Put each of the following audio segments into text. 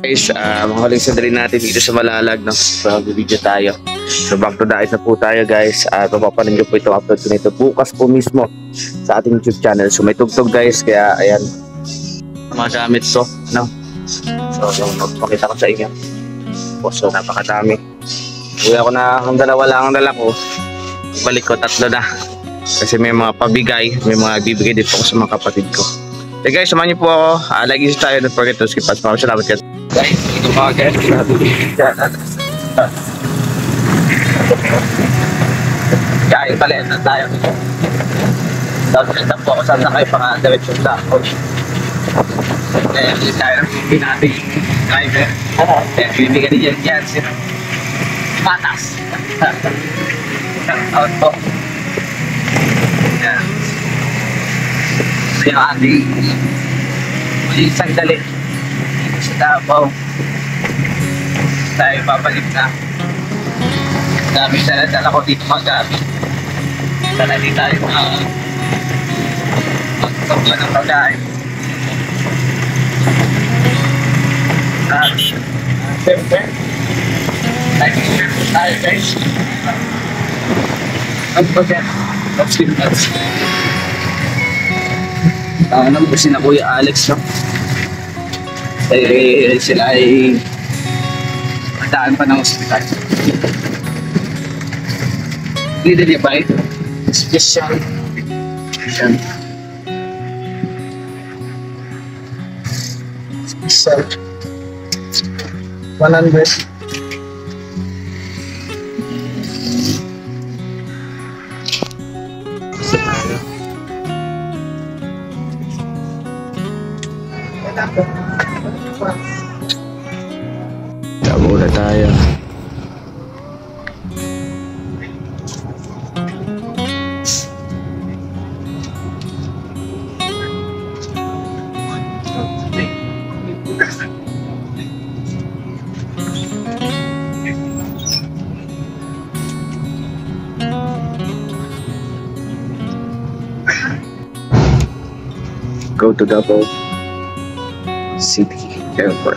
Guys, mga huling sandali natin dito sa Malalag, no? So, video tayo. So, back to the ice na po tayo, guys. Papapanin nyo po itong upload ko nito bukas po mismo sa ating YouTube channel. So, may tugtog, guys. Kaya, ayan. Mga gamit to, no? So, magpakita ko sa inyo. So, napakadami. Uwi ako na, ang dalawa lang ang dala ko. Balik ko, 3 na. Kasi may mga pabigay, may mga bibigay dito ako sa mga kapatid ko. Okay guys, samahan niyo po ako. Lagi tayo, don't forget to skip us. Maraming salamat guys. Guys, ito mga guys. Kaya pala na tayo. Tapos ito po ako saan na kayo pang diretsyon sa ako. Kaya hindi tayo ng natin driver. Kaya bibigyan din yan sila. Patas. Out po. Yan. Yung ating isang dali sa Davao tayo babalik na. Dami na dala ko dito magabi. Dala din tayo magkabla ng pagkain. Siyempre tayo guys. Ang pagkain alam ko si na Kuya Alex, no? Sila ay mataan pa ng ospital. Hindi niya ba ito? Special. Special. 100. Tabo na tayo. Go to Davao City Airport.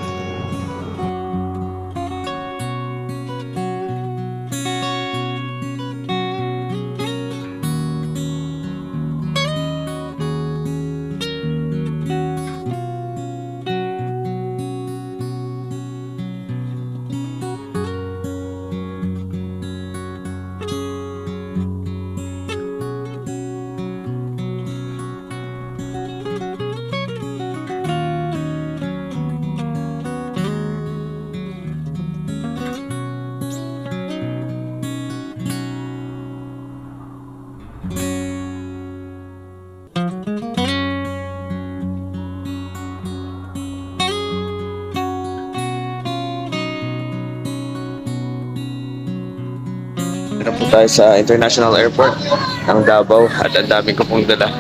Na po tayo sa International Airport ng Davao at ang dami ko pong dala.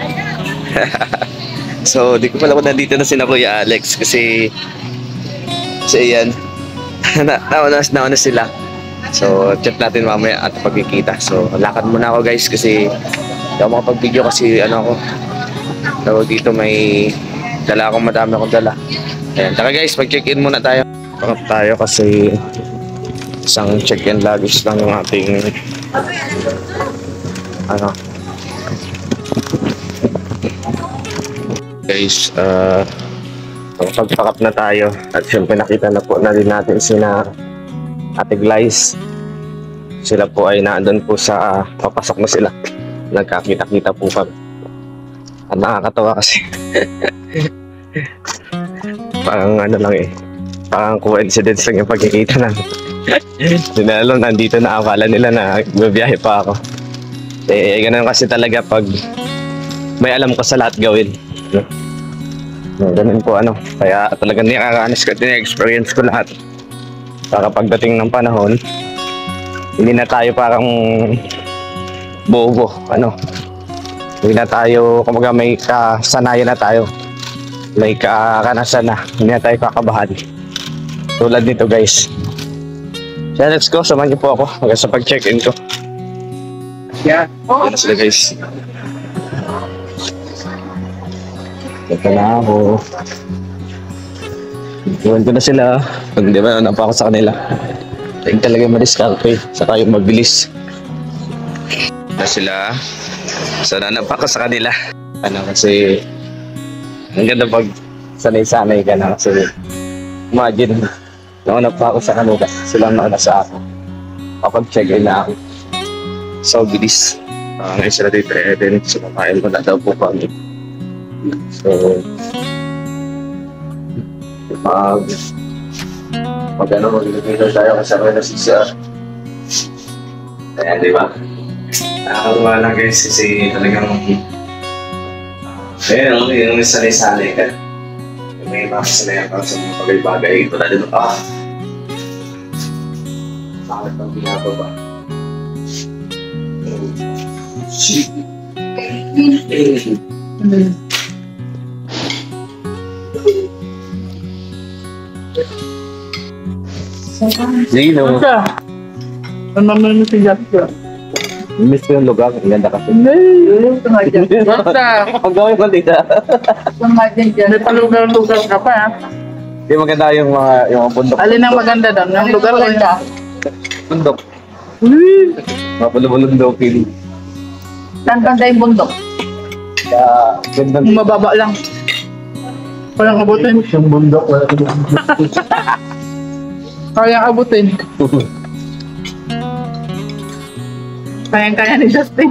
So, di ko pala kung nandito na si Kuya Alex kasi yan, nauna sila. So, chat natin mamaya at pagkikita. So, lakad muna ako guys kasi hindi ako makapag-video kasi tawag dito may dala akong madami akong dala. Ayan, taka guys, mag-check-in muna tayo. Pakap tayo kasi isang check-in luggage lang yung ating guys, pagpakap na tayo at syempre nakita na po na rin natin sina Ate Glyce. Sila po ay naandun po sa papasok na sila, nagkakita-kita po kami at nakakatawa kasi parang parang coincidence lang yung pagkikita namin. Hindi na alam, nandito na ako. Akala nila na bibiyahe pa ako. Ganun kasi talaga pag may alam ko sa lahat gawin. Ganun po kaya talagang nakakaanis ko, experience ko lahat. Para pagdating ng panahon, hindi na tayo parang bobo. Hindi na tayo, kumbaga may kasanayan na tayo. May kakanasan na. Hindi na tayo kakabahan. Tulad nito guys. So let's go, samahan niyo po ako hanggang sa pag-check-in ko. Yeah. Yan sila guys. Ito na ako. Iwan ko na sila. Pag di ba, pa ako sa kanila. Tayo talaga madiskarte. Saka yung mabilis. Na sila. So, nanapa ko sa kanila. Ano kasi, ang ganda pag sanay-sanay ka na kasi imagine, nauna pa ako sa kanila. Silang nauna sa ako. Kapag check-in na ako. So, bilis. Ngayon sila dito, then sumakain ko na daw po kami. So, pag ano, mag-ilipino tayo kasama na si Sir. Ayan, di ba? Nakakatuwa lang guys kasi talagang ayun, yung sanay-sanay ka. May mga kasanayan ka sa mga bagay-bagay. Wala din, bakit ang ginagawa? Shit. Sino? Ang mamay mo si Jasper. Miss ko yung lugar. Ang ganda kasi. Basta, Ang gawin mo dito. may palugar-lugar ka pa ha. Hindi maganda yung mga bundok. Alin ang maganda doon? Yung lugar ko yun. Bundok. Mga bulubulundokin. Saan banda yung bundok? Kaya, ganda. Yung mababa lang. Kayang abutin. Yung bundok. Kayang abutin. Kayang-kaya ni Justin.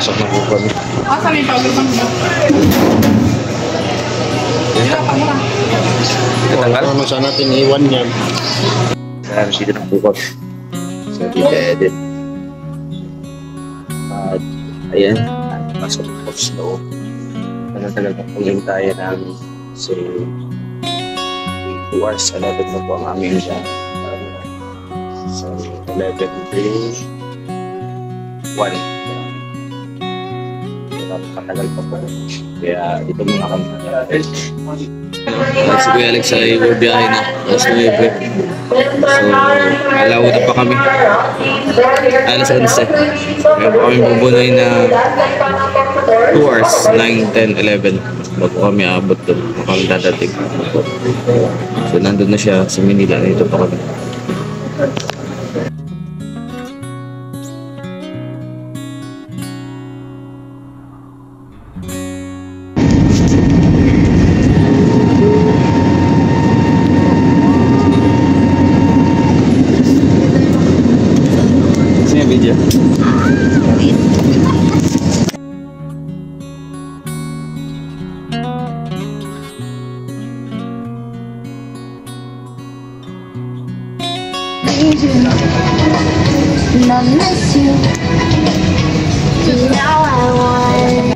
Pasok na po kami. Asa may pagod ng buka? Natanggal? Ano sa natin iwan yan? Kaya dito na po kami. So, dito edit. At, ayan. Pasok na po sa loob. Tagal na pagkain tayo namin. So, 2 hours, 11 na po ang aming siya. So, 11 to 1. Napakatagal pa po. Kaya dito muna kami. Si Kuya Alex ay biyahe na. Alas 9. So, alaw na pa kami. Alas 11. Kaya po kami bubunoy na 2 hours, 9, 10, 11. Bago kami abot doon. Kami dadating. So, nandun na siya sa Manila. Dito pa kami. Sino yung video? And I miss you. Now I want.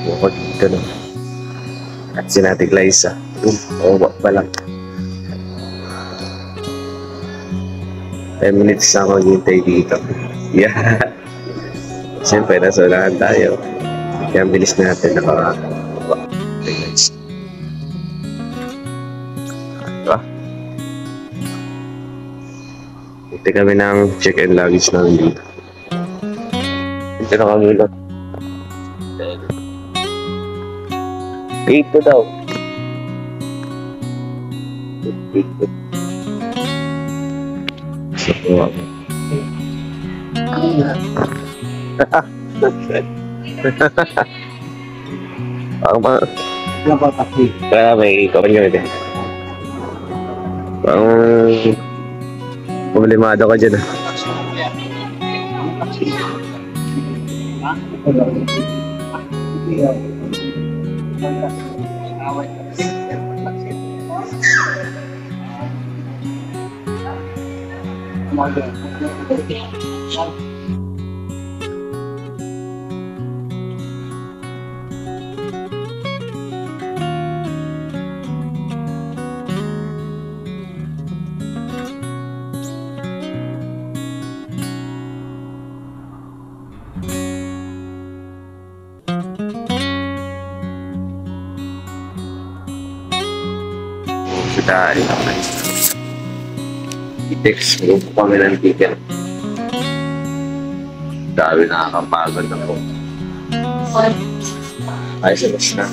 Bukod dito no. At sinatig Liza. Owa pa lang. 10 minutes na ako hintay dito. Yeah. Siyempre, nasa unahan tayo. Kaya ang bilis natin diba? Ito kami ng check-in luggage namin dito. Ito na kami lang. Dito daw. Dito. So, kaya may kapan nyo ito. Problemado ka dyan. Kita i-text mo kami ng ticket. Dami nakakapagod na po. Ay, salas na.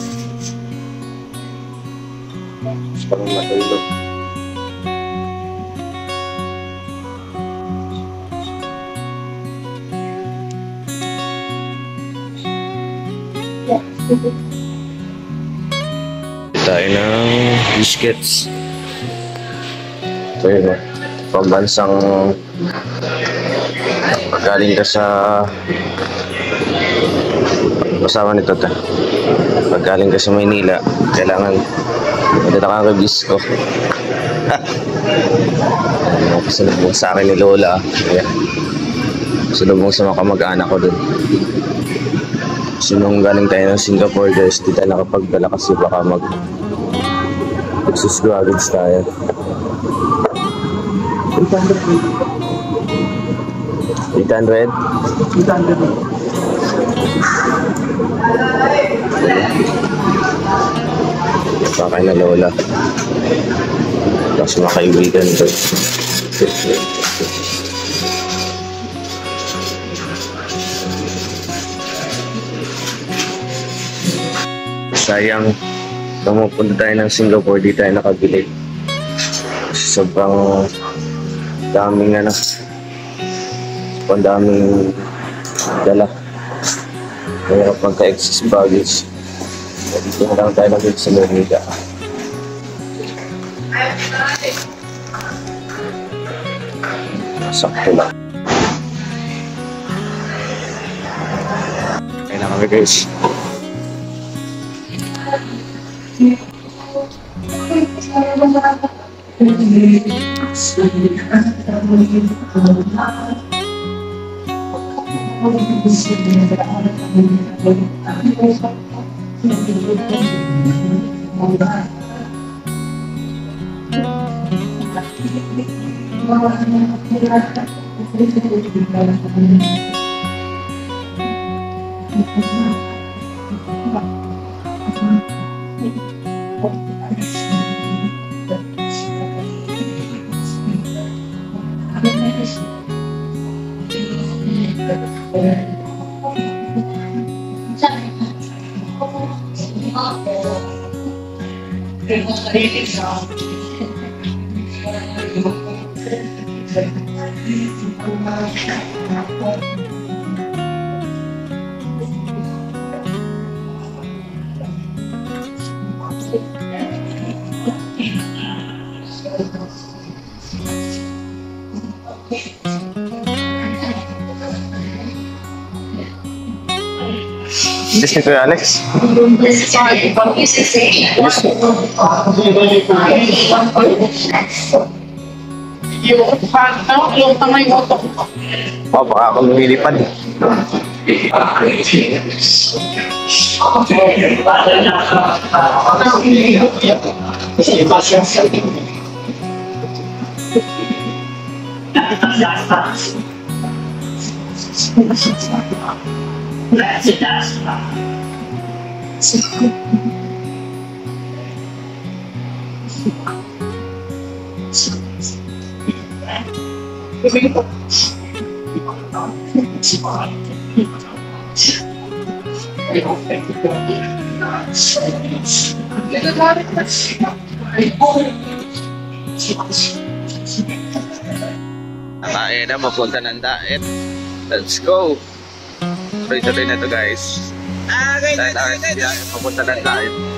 Parang matulog. Tayo ng biscuits. Ito yun, pambansang galing ka sa Kasama nito to. Pag galing ka sa Maynila, kailangan madala ka kay Bisco. Pasalubong sa akin ni Lola. Ayan. Pasalubong sa mga kamag-anak ko dun. So nung galing tayo ng Singapore guys, di tayo nakapagdala kasi baka magsusgravage tayo. 800? 800. Baka na Lola. Tapos mga kaibigan ko. Sayang, pumupunta tayo ng Singapore, di tayo nakabili. Sobrang daming sobrang daming dala. Kaya pagka-excess baggage, dito na lang tayo naging sa Maynila. Sakto lang. Kaya na kami guys. This ni Kuya Alex. Yung tangay mo to. Oh, baka ako lumilipad. Nakain na, mapunta ng daet. Let's go! Tuloy-tuloy na to guys. Papunta ng daet.